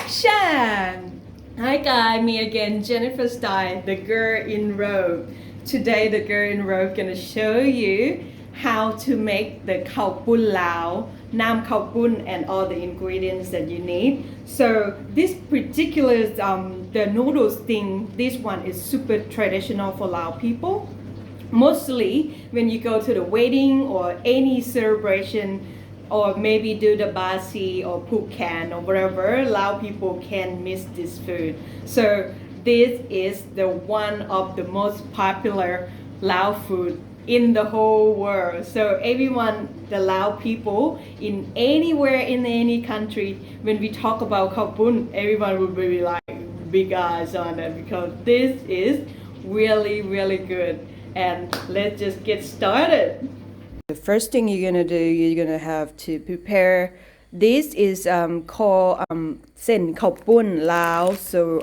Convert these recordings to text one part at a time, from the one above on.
action! Hi guys, me again, Jennifer Stein, the girl in robe. Today the girl in robe gonna show you how to make the khao pun lao, nam khao pun, and all the ingredients that you need. So this particular the noodles thing, this one is super traditional for Lao people. Mostly when you go to the wedding or any celebration, or maybe do the basi or pukan or whatever, Lao people can miss this food. So this is the one of the most popular Lao food in the whole world. So everyone, the Lao people in anywhere in any country, when we talk about khao pun, everyone will be like big eyes on it because this is really good. And let's just get started. The first thing you're gonna do, you're gonna have to prepare. This is called sen khao pun Lao. So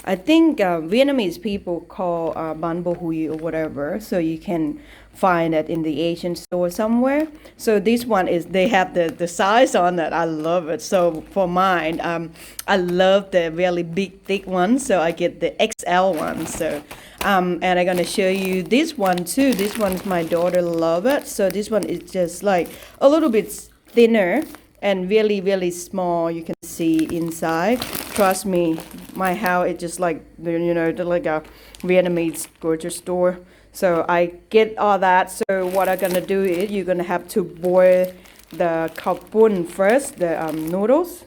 I think Vietnamese people call ban bo hui or whatever. So you can find it in the Asian store somewhere. So this one is, they have the size on it. I love it. So for mine, I love the really big thick one. So I get the XL one. So and I'm gonna show you this one too. This one, my daughter love it. So this one is just like a little bit thinner and really small. You can see inside. Trust me, my house is just like, you know, like a Vietnamese grocery store. So I get all that. So what I'm gonna do is, you're gonna have to boil the khao pun first, the noodles.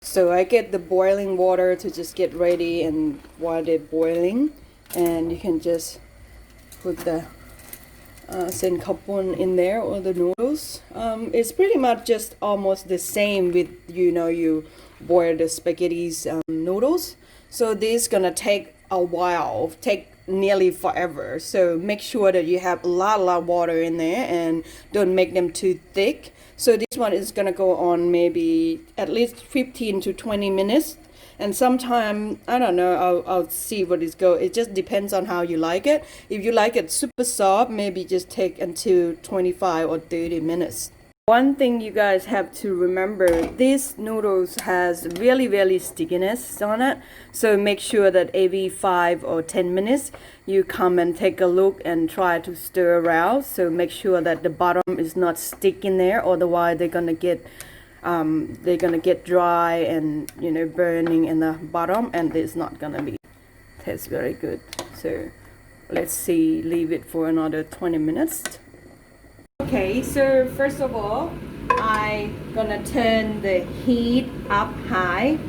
So I get the boiling water to just get ready, and while they're boiling, and you can just put the sen khao pun in there, or the noodles. It's pretty much just almost the same with, you know, you boil the spaghetti's noodles. So this gonna take a while, take nearly forever. So make sure that you have a lot of water in there and don't make them too thick. So this one is gonna go on maybe at least 15 to 20 minutes. And sometime, I don't know, I'll see what is go. It just depends on how you like it. If you like it super soft, maybe just take until 25 or 30 minutes. One thing you guys have to remember, this noodles has really stickiness on it. So make sure that every 5 or 10 minutes you come and take a look and try to stir around. So make sure that the bottom is not sticking there, otherwise they're gonna get dry and, you know, burning in the bottom, and it's not gonna be taste very good. So let's see, leave it for another 20 minutes. Okay, so first of all, I gonna turn the heat up high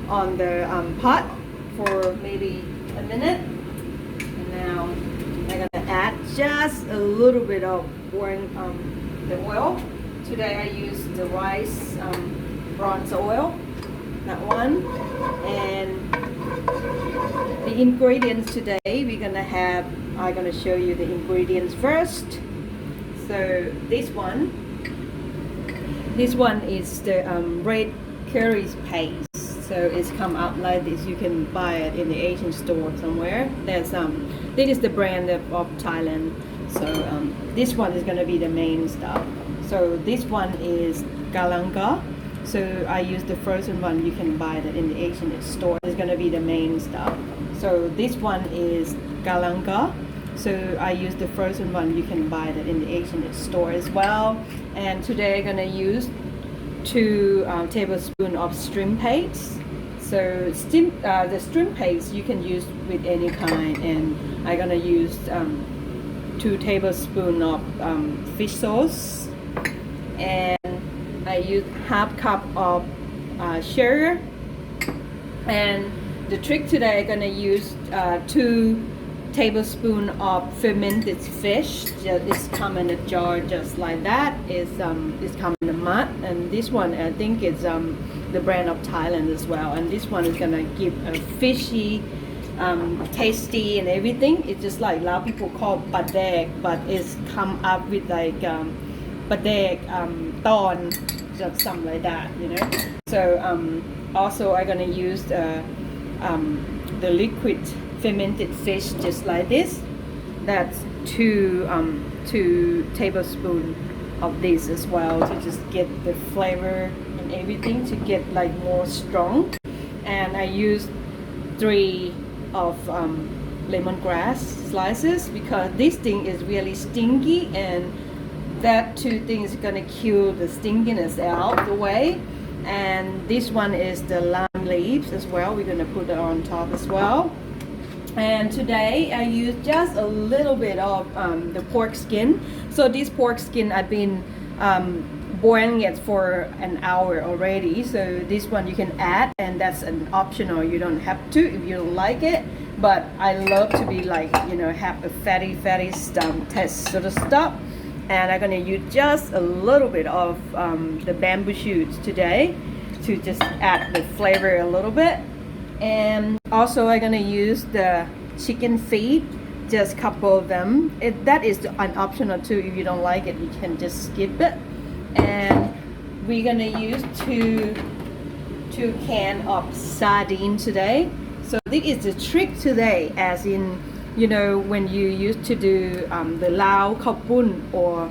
on the pot for maybe a minute. And now I'm gonna add just a little bit of boiling the oil. Today I use the rice bronze oil, that one. And the ingredients today we're gonna have, I'm gonna show you the ingredients first. So this one is the red curry paste. So it's come out like this. You can buy it in the Asian store somewhere. There's this is the brand of Thailand. So this one is gonna be the main stuff. So this one is galanga. So I use the frozen one. You can buy that in the Asian store. It's gonna be the main stuff. So this one is galanga. So I use the frozen one. You can buy that in the Asian store as well. And today I'm gonna use 2 tablespoons of shrimp paste. So the shrimp paste you can use with any kind, and I'm gonna use 2 tablespoons of fish sauce, and I use half cup of sugar. And the trick today, I'm gonna use 2 tablespoons of fermented fish. It's come in a jar just like that. It's come in a mud, and this one I think is the brand of Thailand as well. And this one is gonna give a fishy, tasty and everything. It's just like a lot of people call padek, but it's come up with like padek ton, just something like that, you know. So also I'm gonna use the liquid fermented fish just like this. That's 2 tablespoons of this as well, to just get the flavor and everything, to get like more strong. and I used 3 of lemongrass slices because this thing is really stinky, and that 2 things is gonna kill the stinkiness out the way. And this one is the lime leaves as well. We're gonna put it on top as well. And today I use just a little bit of the pork skin. So this pork skin I've been boiling it for an hour already. So this one you can add, and that's an optional. You don't have to if you don't like it. But I love to be like, you know, have a fatty taste sort of stuff. And I'm gonna use just a little bit of the bamboo shoots today to just add the flavor a little bit. And also I'm gonna use the chicken feet, just a couple of them. That is an optional too. If you don't like it, you can just skip it. And we're gonna use two cans of sardine today. So this is the trick today, as in, you know, when you used to do the lao khao poon or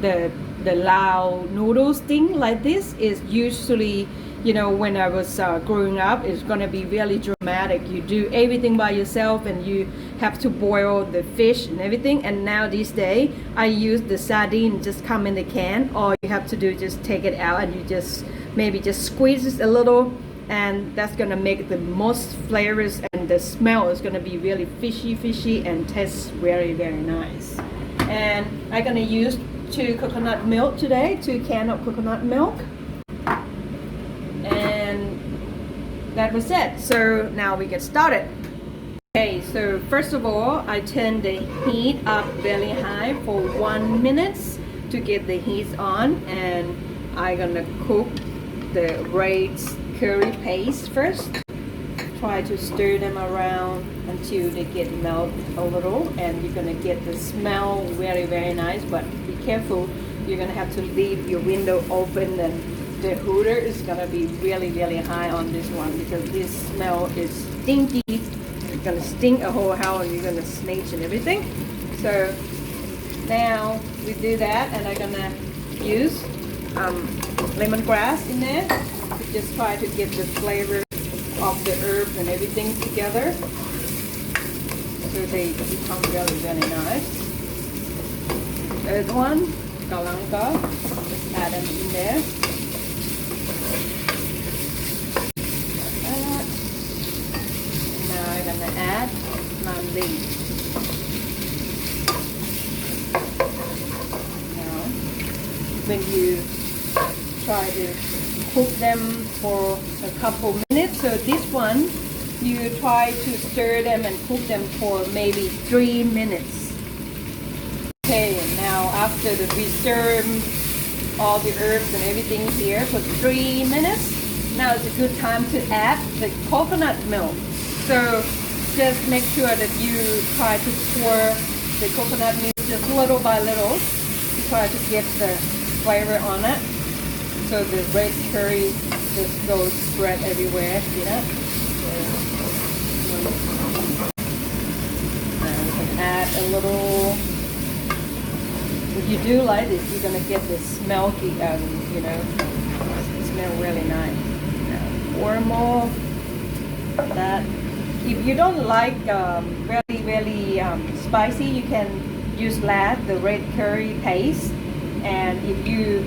the lao noodles thing like this is usually, you know, when I was growing up, it's gonna be really dramatic. You do everything by yourself and you have to boil the fish and everything. And now these days, I use the sardine just come in the can. All you have to do is just take it out and you just maybe just squeeze it a little, and that's gonna make the most flavors, and the smell is gonna be really fishy and tastes very nice. And I'm gonna use 2 coconut milk today, 2 cans of coconut milk. And that was it. So now we get started. Okay, so first of all, I turn the heat up very high for 1 minute to get the heat on, and I'm gonna cook the red curry paste first. Try to stir them around until they get melt a little, and you're gonna get the smell very nice. But be careful, you're gonna have to leave your window open, and the heater is gonna be really high on this one because this smell is stinky. It's gonna stink a whole house, and you're gonna snitch and everything. So now we do that, and I'm gonna use lemongrass in there to just try to get the flavor of the herbs and everything together, so they become very nice. Third one, galangal, just add them in there. Now I'm gonna add lime leaf. Now, when you try to cook them for a couple minutes, so this one you try to stir them and cook them for maybe 3 minutes. Okay, now after we stir all the herbs and everything here for 3 minutes, now it's a good time to add the coconut milk. So just make sure that you try to pour the coconut milk just little by little to try to get the flavor on it. So the red curry just goes spread everywhere, see that? Now we can add a little. If you do like this, you're gonna get this smoky, you know, smell really nice. Now, pour more of that. If you don't like really spicy, you can use the red curry paste. And if you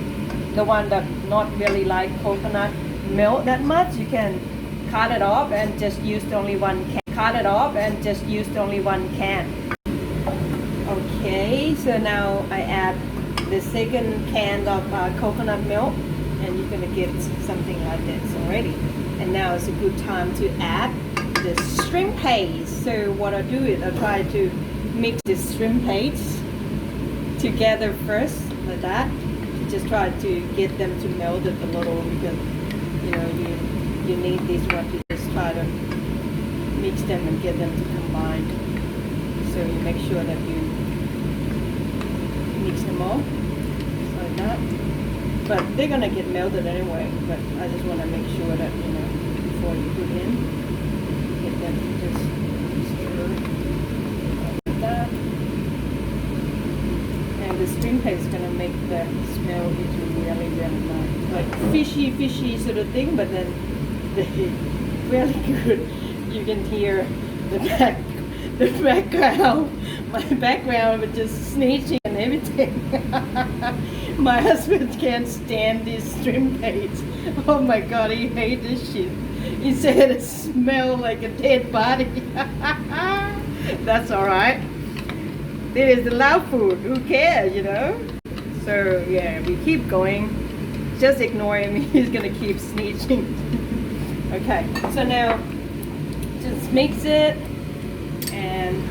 the one that not really like coconut milk that much, you can cut it off and just use only 1 can. Okay, so now I add the second can of coconut milk, and you're gonna get something like this already. And now it's a good time to add the shrimp paste. So what I do is I try to mix the shrimp paste together first, like that. Just try to get them to melt it a little, because you know you need this one to just try to mix them and get them to combine. So you make sure that you mix them all like that. But they're gonna get melted anyway. But I just want to make sure that, you know, before you put in, get them to just stir like that. And the shrimp paste is gonna make the smell really nice, like fishy sort of thing. But then today. Really good. You can hear the background. My background was just snitching and everything. My husband can't stand this shrimp paste. Oh my god, he hates this shit. He said it smells like a dead body. That's alright. This is the loud food. Who cares, you know? So yeah, we keep going. Just ignore him. He's gonna keep snitching. Okay, so now just mix it, and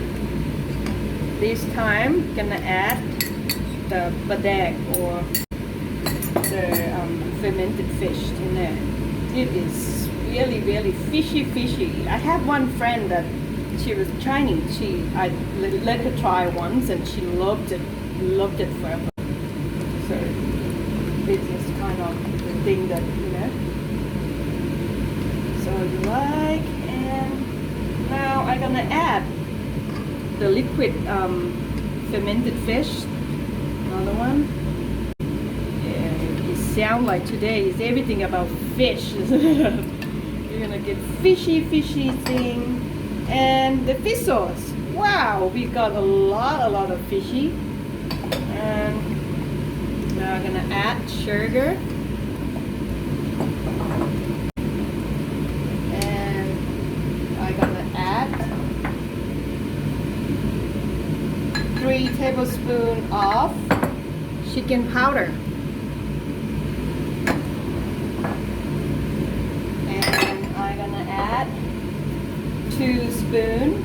this time gonna add the badak or the fermented fish in there. It is really fishy. I have one friend that she was Chinese. I let her try once and she loved it forever. So this is kind of the thing that, you know. So you like, and now I'm gonna add the liquid fermented fish. Another one. Yeah, it sounds like today is everything about fish. You're gonna get fishy thing. And the fish sauce. Wow, we got a lot of fishy. And now I'm gonna add sugar. And I'm gonna add 3 tablespoons of chicken powder. And I'm gonna add 2 spoons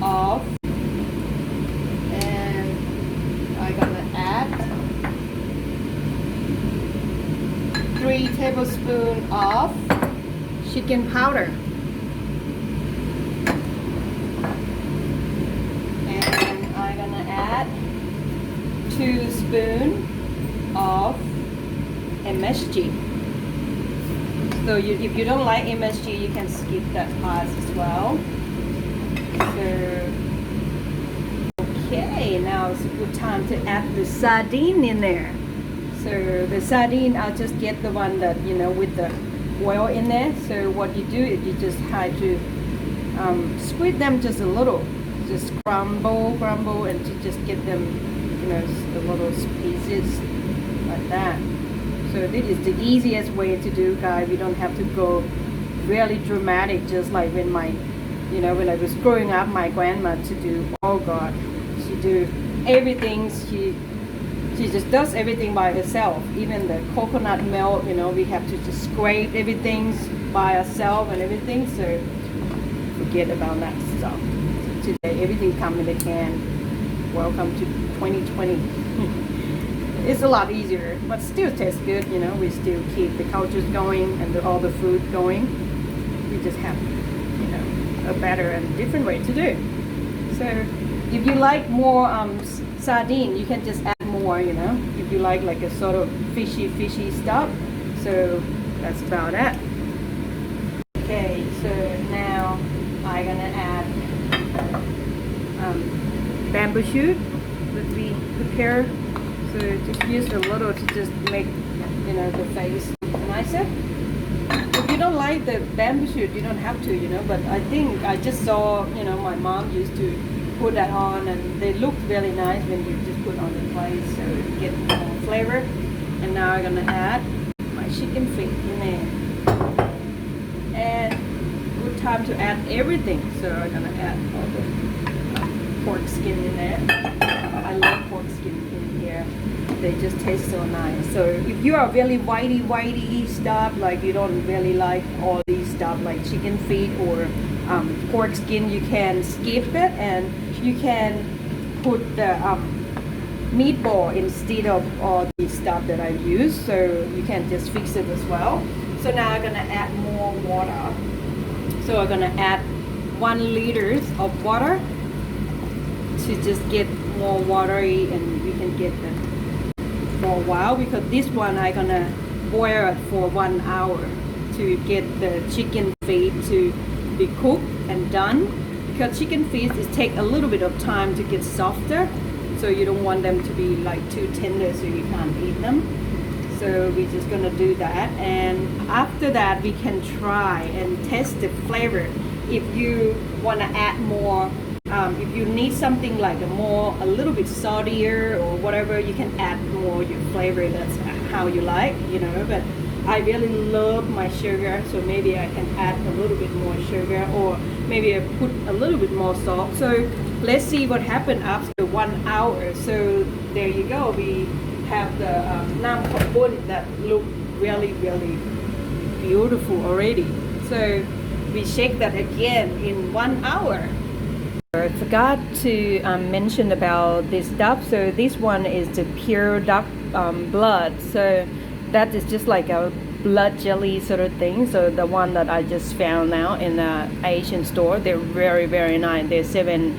of, and I'm gonna add 3 tablespoons of chicken powder, and I'm gonna add 2 spoons of MSG. So if you don't like MSG, you can skip that part as well. So, okay, now it's a good time to add the sardine in there. So the sardine, I'll just get the one that, you know, with the oil in there. So what you do is you just try to squeeze them just a little. Just crumble, and to just get them, you know, the little pieces like that. So this is the easiest way to do, guys. We don't have to go really dramatic, just like when when I was growing up, my grandma to do, oh God, she do everything. She just does everything by herself. Even the coconut milk, you know, we have to just scrape everything by ourselves and everything. So forget about that stuff. So today, everything comes in a can. Welcome to 2020. It's a lot easier, but still tastes good, you know. We still keep the cultures going and all the food going. We just have, you know, a better and different way to do. So if you like more sardine, you can just add more, you know, if you like a sort of fishy stuff. So that's about it. Okay, so now I'm gonna add bamboo shoot that we prepare. So just use a little to just make, you know, the face nicer. If you don't like the bamboo shoot, you don't have to, you know, but I think I just saw, you know, my mom used to put that on and they look really nice when you just put on the plate, so you get more flavor. And now I'm gonna add my chicken feet in there. And good time to add everything. So I'm gonna add all the pork skin in there. I love pork skin in here. They just taste so nice. So if you are really whitey stuff, like you don't really like all these stuff like chicken feet or pork skin, you can skip it and you can put the meatball instead of all these stuff that I use. So you can just fix it as well. So now I'm gonna add more water. So I'm gonna add 1 liter of water to just get more watery, and you can get them for a while, because this one I'm gonna boil it for 1 hour to get the chicken feet to be cooked and done, because chicken feet take a little bit of time to get softer, so you don't want them to be like too tender so you can't eat them. So we're just gonna do that, and after that we can try and test the flavor. If you wanna add more, if you need something like a little bit saltier or whatever, you can add more your flavor. That's how you like, you know. But I really love my sugar, so maybe I can add a little bit more sugar, or maybe I put a little bit more salt. So let's see what happened after 1 hour. So there you go. We have the nam khop bun that look really beautiful already. So we shake that again in 1 hour. I forgot to mention about this stuff. So this one is the pure duck blood. So that is just like a blood jelly sort of thing. So the one that I just found now in the Asian store, they're very nice. They're $7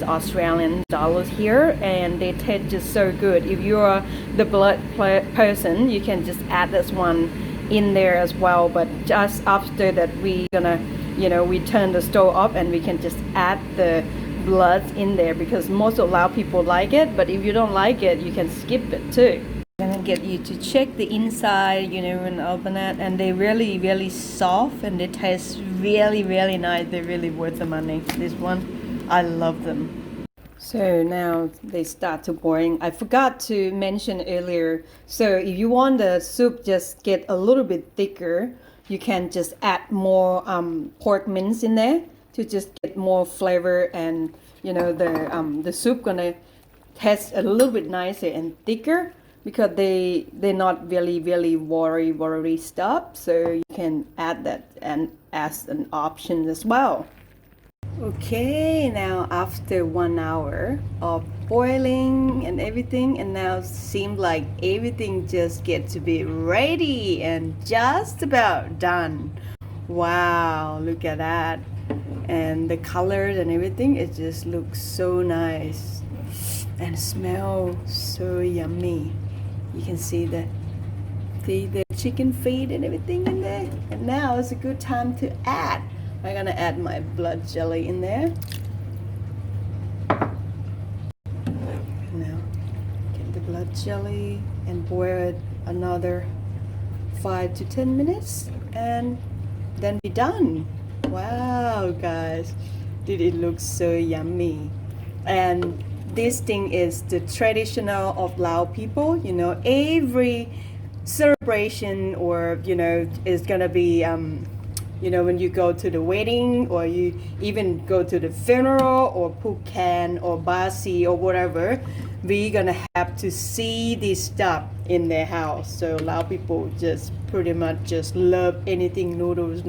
Australian dollars here, and they taste just so good. If you're the blood person, you can just add this one in there as well. But just after that, we gonna, you know, we turn the stove off and we can just add the blood in there, because most of Lao people like it. But if you don't like it, you can skip it too. I'm gonna get you to check the inside, you know, and open it, and they're really soft, and they taste really nice. They're really worth the money. This one, I love them. So now they start to boil. I forgot to mention earlier, so if you want the soup just get a little bit thicker, you can just add more pork mince in there to just get more flavor, and you know, the soup gonna taste a little bit nicer and thicker, because they're not really watery stuff. So you can add that and as an option as well. Okay, now after 1 hour of boiling and everything, and now seems like everything just gets to be ready and just about done. Wow, look at that. And the colors and everything, it just looks so nice and smell so yummy. You can see the chicken feet and everything in there. And now it's a good time to add. I'm gonna add my blood jelly in there. Now get the blood jelly and boil it another 5 to 10 minutes, and then be done. Wow, guys, did it look so yummy? And this thing is the traditional of Lao people. You know, every celebration, or you know, is gonna be you know, when you go to the wedding, or you even go to the funeral, or Pukan or Basi or whatever, we're gonna have to see this stuff in their house. So Lao people just pretty much just love anything noodles.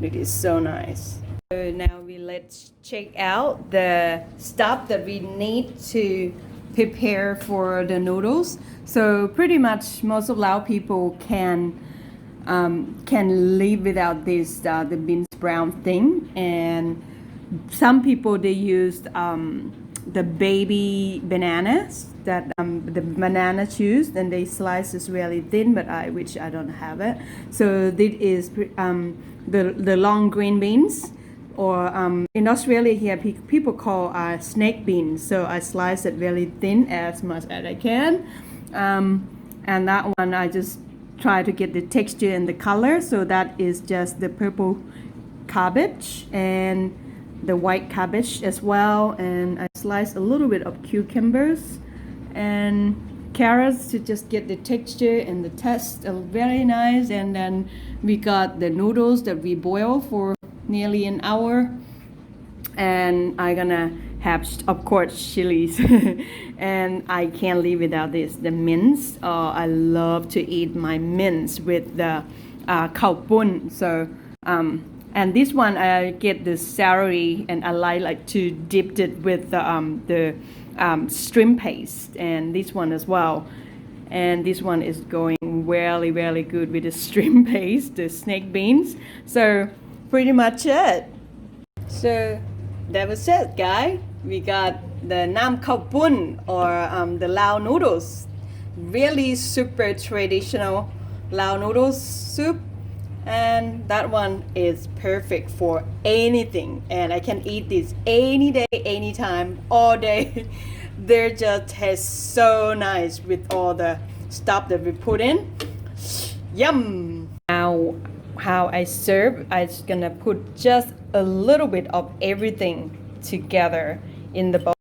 It is so nice. So now let's check out the stuff that we need to prepare for the noodles. So pretty much most of Lao people can live without this the beans brown thing, and some people they use the baby bananas, that the banana juice, and they slice this really thin, but which I don't have it. So this is the long green beans, or in Australia here people call snake beans. So I slice it really thin as much as I can, and that one I just try to get the texture and the color. So that is just the purple cabbage and the white cabbage as well, and I slice a little bit of cucumbers and carrots to just get the texture and the taste very nice. And then we got the noodles that we boil for nearly an hour, and I'm gonna have, of course, chilies. And I can't live without this, the mince. I love to eat my mince with the khao pun. So and this one I get the celery, and I like to dip it with the shrimp paste, and this one as well. And this one is going really good with the shrimp paste, the snake beans. So pretty much it. So that was it, guys. We got the nam khao pun, or the Lao noodles. Really super traditional Lao noodles soup. And that one is perfect for anything. And I can eat this any day, anytime, all day. They just taste so nice with all the stuff that we put in. Yum! Now, how I serve, I'm just gonna put just a little bit of everything together in the bowl.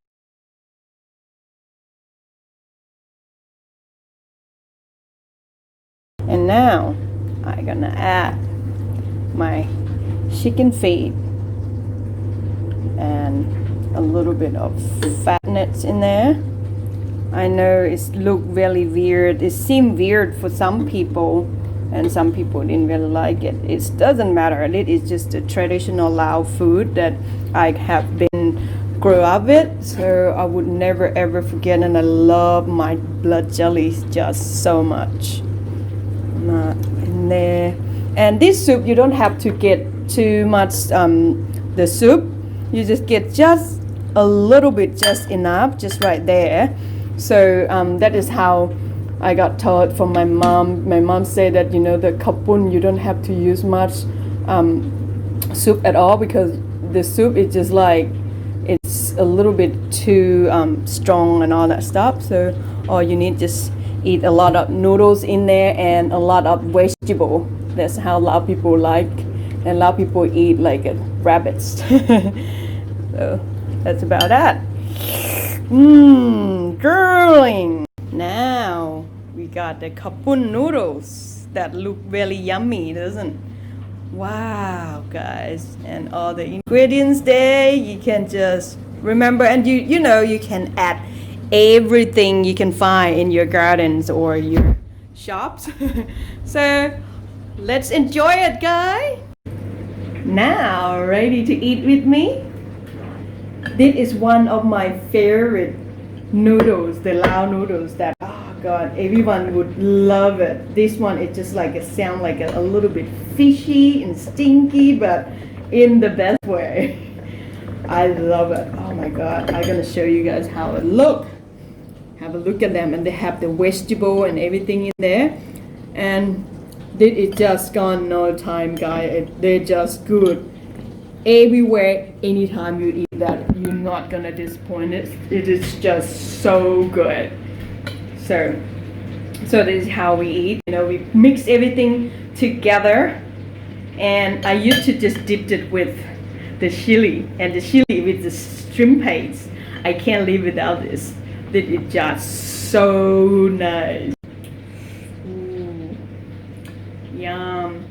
And now, I'm gonna add my chicken feet and a little bit of fatness in there. I know it look really weird. It seemed weird for some people, and some people didn't really like it. It doesn't matter. It is just a traditional Lao food that I have been grew up with, so I would never ever forget. And I love my blood jellies just so much. In there, and this soup you don't have to get too much. The soup, you just get just a little bit, just enough, just right there. So that is how I got taught from my mom. My mom said that, you know, the kapun, you don't have to use much soup at all, because the soup is just like, it's a little bit too strong and all that stuff. So all you need, just eat a lot of noodles in there and a lot of vegetable. That's how a lot of people like, and a lot of people eat like rabbits. So that's about that. Girling. Now we got the kapun noodles that look really yummy, doesn't? Wow, guys, and all the ingredients there, you can just remember, and you know, you can add everything you can find in your gardens or your shops. So let's enjoy it, guys. Now ready to eat with me? This is one of my favorite noodles, the Lao noodles that, oh god, everyone would love it. This one, it just like, it sounds like a little bit fishy and stinky, but in the best way. I love it. Oh my god, I'm gonna show you guys how it look. Have a look at them, and they have the vegetable and everything in there, and it just gone no time, guys. They're just good everywhere. Anytime you eat that, you're not gonna disappoint. It is just so good. So this is how we eat. You know, we mix everything together, and I used to just dip it with the chili, and the chili with the shrimp paste. I can't live without this. This is just so nice. Ooh. Yum.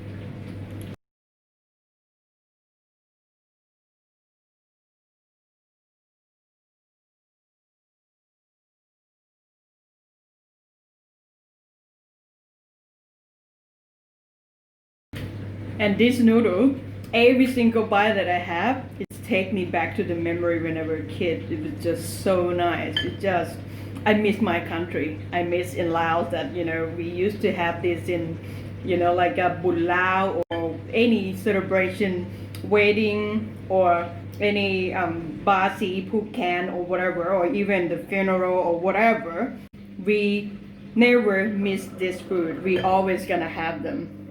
And this noodle, every single bite that I have, it take me back to the memory when I was a kid. It was just so nice. It just, I miss my country. I miss in Laos that, you know, we used to have this in, you know, like a Bun Lao or any celebration, wedding, or any Basi, Pukan or whatever, or even the funeral or whatever. We never miss this food. We always gonna have them.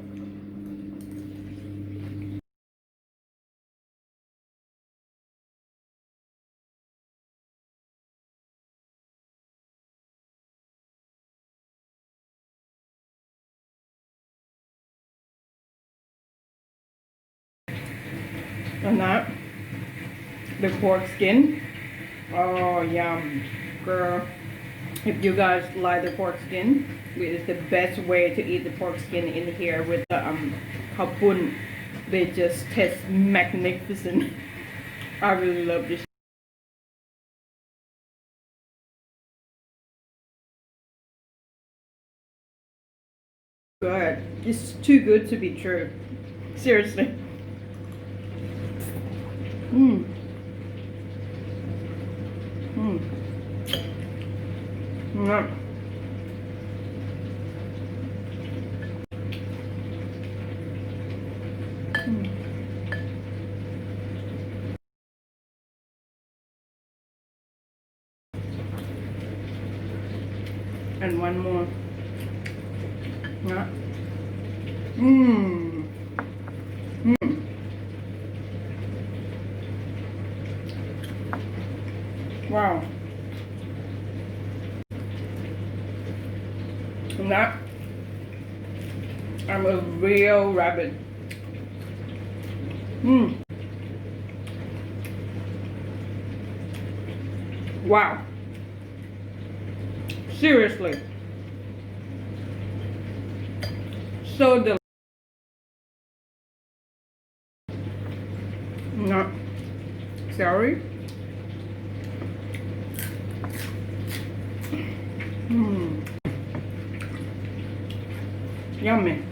And that, the pork skin. Oh, yum. Girl, if you guys like the pork skin, it is the best way to eat the pork skin in here with the kapun. They just taste magnificent. I really love this. Good. It's too good to be true. Seriously. Mmm. Mmm. Mm. Mm. And one more. Yeah. Mmm. Mmm. Wow. real rabbit. Wow. Seriously. So delicious. No. Sorry. Yummy.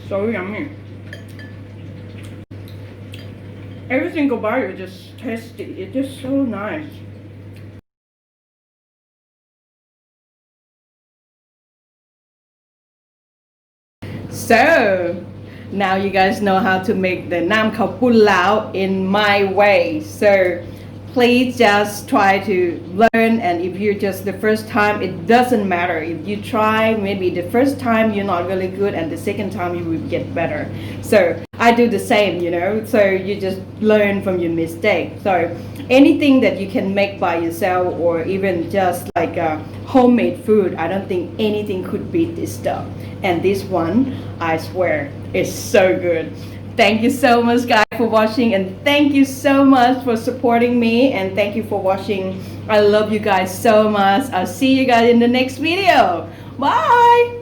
So yummy. Every single bite is just tasty. It's just so nice. So now you guys know how to make the nam khao pun lao in my way. So please just try to learn, and if you're just the first time, it doesn't matter. If you try, maybe the first time you're not really good and the second time you will get better. So I do the same, so you just learn from your mistake. So anything that you can make by yourself, or even just like homemade food, I don't think anything could beat this stuff. And this one, I swear, is so good. Thank you so much, guys, for watching, and thank you so much for supporting me, and thank you for watching. I love you guys so much. I'll see you guys in the next video. Bye.